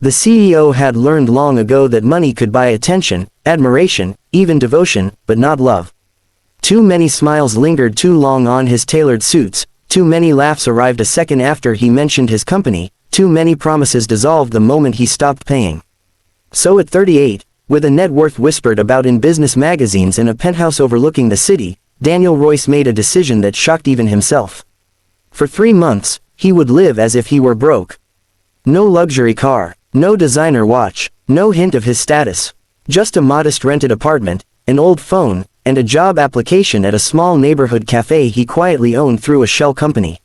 The CEO had learned long ago that money could buy attention, admiration, even devotion, but not love. Too many smiles lingered too long on his tailored suits, too many laughs arrived a second after he mentioned his company, too many promises dissolved the moment he stopped paying. So at 38, with a net worth whispered about in business magazines and a penthouse overlooking the city, Daniel Royce made a decision that shocked even himself. For 3 months, he would live as if he were broke. No luxury car, no designer watch, no hint of his status. Just a modest rented apartment, an old phone, and a job application at a small neighborhood cafe he quietly owned through a shell company.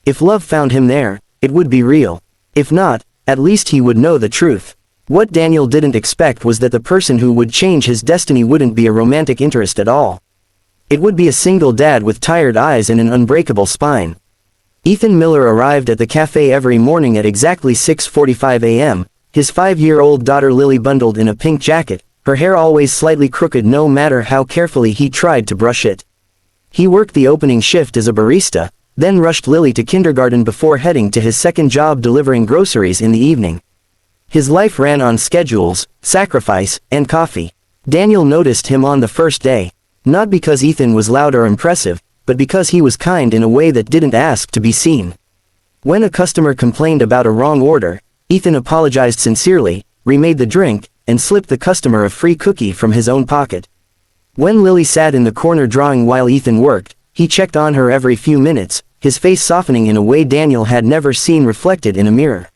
If love found him there, it would be real. If not, at least he would know the truth. What Daniel didn't expect was that the person who would change his destiny wouldn't be a romantic interest at all. It would be a single dad with tired eyes and an unbreakable spine. Ethan Miller arrived at the cafe every morning at exactly 6:45 a.m., his 5-year-old daughter Lily bundled in a pink jacket, her hair always slightly crooked no matter how carefully he tried to brush it. He worked the opening shift as a barista, then rushed Lily to kindergarten before heading to his second job delivering groceries in the evening. His life ran on schedules, sacrifice, and coffee. Daniel noticed him on the first day, not because Ethan was loud or impressive, but because he was kind in a way that didn't ask to be seen. When a customer complained about a wrong order, Ethan apologized sincerely, remade the drink, and slipped the customer a free cookie from his own pocket. When Lily sat in the corner drawing while Ethan worked, he checked on her every few minutes, his face softening in a way Daniel had never seen reflected in a mirror.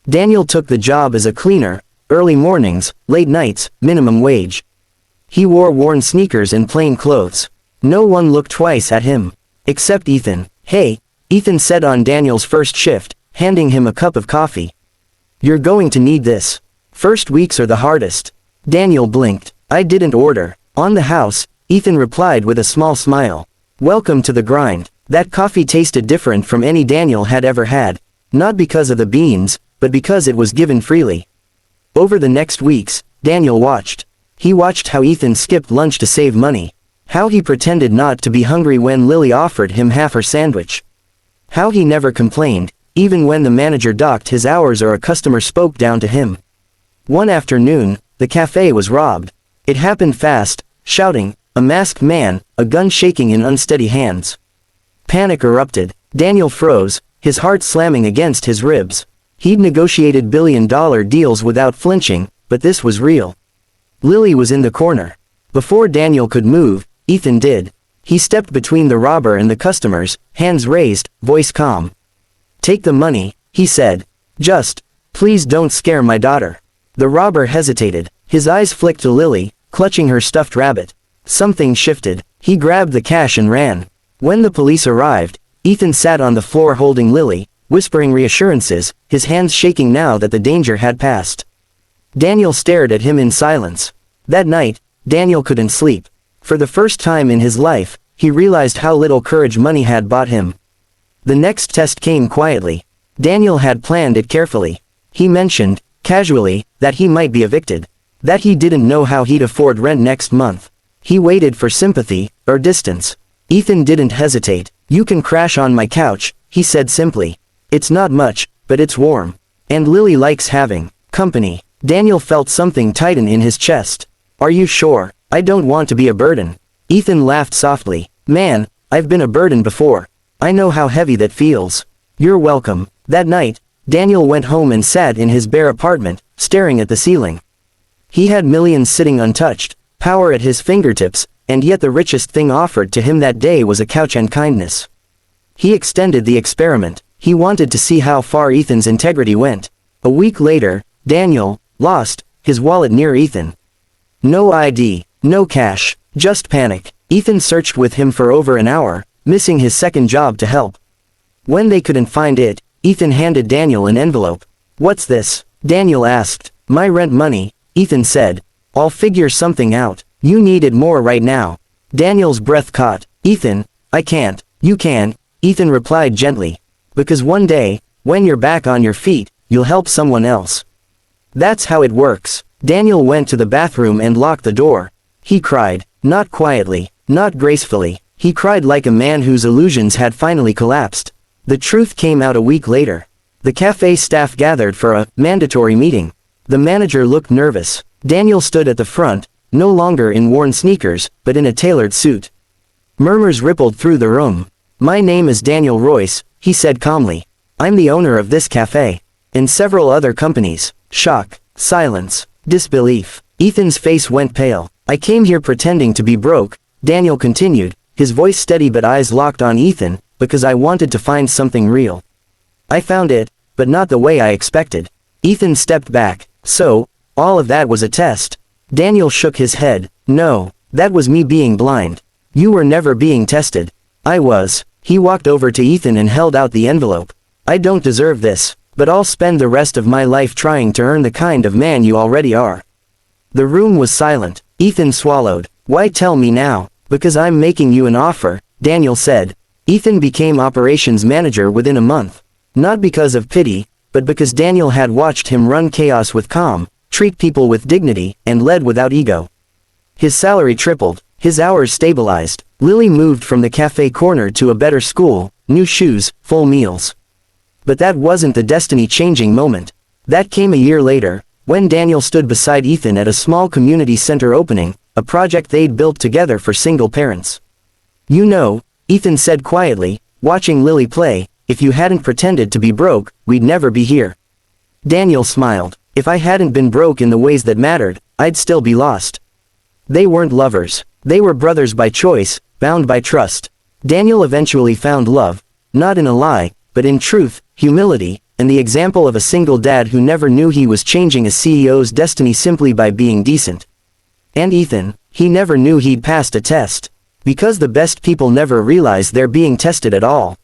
Daniel took the job as a cleaner, early mornings, late nights, minimum wage. He wore worn sneakers and plain clothes. No one looked twice at him. Except Ethan. "Hey," Ethan said on Daniel's first shift, handing him a cup of coffee. "You're going to need this. First weeks are the hardest." Daniel blinked. "I didn't order." On the house, Ethan replied with a small smile. "Welcome to the grind." That coffee tasted different from any Daniel had ever had. Not because of the beans, but because it was given freely. Over the next weeks, Daniel watched. He watched how Ethan skipped lunch to save money. How he pretended not to be hungry when Lily offered him half her sandwich. How he never complained, even when the manager docked his hours or a customer spoke down to him. One afternoon, the cafe was robbed. It happened fast, shouting, a masked man, a gun shaking in unsteady hands. Panic erupted. Daniel froze, his heart slamming against his ribs. He'd negotiated billion-dollar deals without flinching, but this was real. Lily was in the corner. Before Daniel could move, Ethan did. He stepped between the robber and the customers, hands raised, voice calm. "Take the money," he said. "Just, please don't scare my daughter." The robber hesitated. His eyes flicked to Lily, clutching her stuffed rabbit. Something shifted. He grabbed the cash and ran. When the police arrived, Ethan sat on the floor holding Lily, whispering reassurances, his hands shaking now that the danger had passed. Daniel stared at him in silence. That night, Daniel couldn't sleep. For the first time in his life, he realized how little courage money had bought him. The next test came quietly. Daniel had planned it carefully. He mentioned, casually, that he might be evicted. That he didn't know how he'd afford rent next month. He waited for sympathy, or distance. Ethan didn't hesitate. "You can crash on my couch," he said simply. "It's not much, but it's warm. And Lily likes having company." Daniel felt something tighten in his chest. "Are you sure? I don't want to be a burden." Ethan laughed softly. "Man, I've been a burden before. I know how heavy that feels." "You're welcome." That night, Daniel went home and sat in his bare apartment, staring at the ceiling. He had millions sitting untouched, power at his fingertips, and yet the richest thing offered to him that day was a couch and kindness. He extended the experiment. He wanted to see how far Ethan's integrity went. A week later, Daniel, lost, his wallet near Ethan. No ID, no cash, just panic. Ethan searched with him for over an hour, missing his second job to help. When they couldn't find it, Ethan handed Daniel an envelope. "What's this?" Daniel asked. "My rent money," Ethan said. "I'll figure something out. You need it more right now." Daniel's breath caught. "Ethan, I can't." "You can," Ethan replied gently. "Because one day, when you're back on your feet, you'll help someone else. That's how it works." Daniel went to the bathroom and locked the door. He cried. Not quietly, not gracefully. He cried like a man whose illusions had finally collapsed. The truth came out a week later. The cafe staff gathered for a mandatory meeting. The manager looked nervous. Daniel stood at the front, no longer in worn sneakers, but in a tailored suit. Murmurs rippled through the room. "My name is Daniel Royce," he said calmly. "I'm the owner of this cafe. And several other companies." Shock, silence, disbelief. Ethan's face went pale. "I came here pretending to be broke," Daniel continued, his voice steady but eyes locked on Ethan, "because I wanted to find something real. I found it, but not the way I expected." Ethan stepped back. "So, all of that was a test?" Daniel shook his head. "No, that was me being blind. You were never being tested. I was." He walked over to Ethan and held out the envelope. "I don't deserve this, but I'll spend the rest of my life trying to earn the kind of man you already are." The room was silent. Ethan swallowed. "Why tell me now?" "Because I'm making you an offer," Daniel said. Ethan became operations manager within a month. Not because of pity, but because Daniel had watched him run chaos with calm, treat people with dignity, and lead without ego. His salary tripled. His hours stabilized. Lily moved from the cafe corner to a better school, new shoes, full meals. But that wasn't the destiny-changing moment. That came a year later, when Daniel stood beside Ethan at a small community center opening, a project they'd built together for single parents. "You know," Ethan said quietly, watching Lily play, "if you hadn't pretended to be broke, we'd never be here." Daniel smiled. "If I hadn't been broke in the ways that mattered, I'd still be lost." They weren't lovers. They were brothers by choice, bound by trust. Daniel eventually found love, not in a lie, but in truth, humility, and the example of a single dad who never knew he was changing a CEO's destiny simply by being decent. And Ethan, he never knew he'd passed a test. Because the best people never realize they're being tested at all.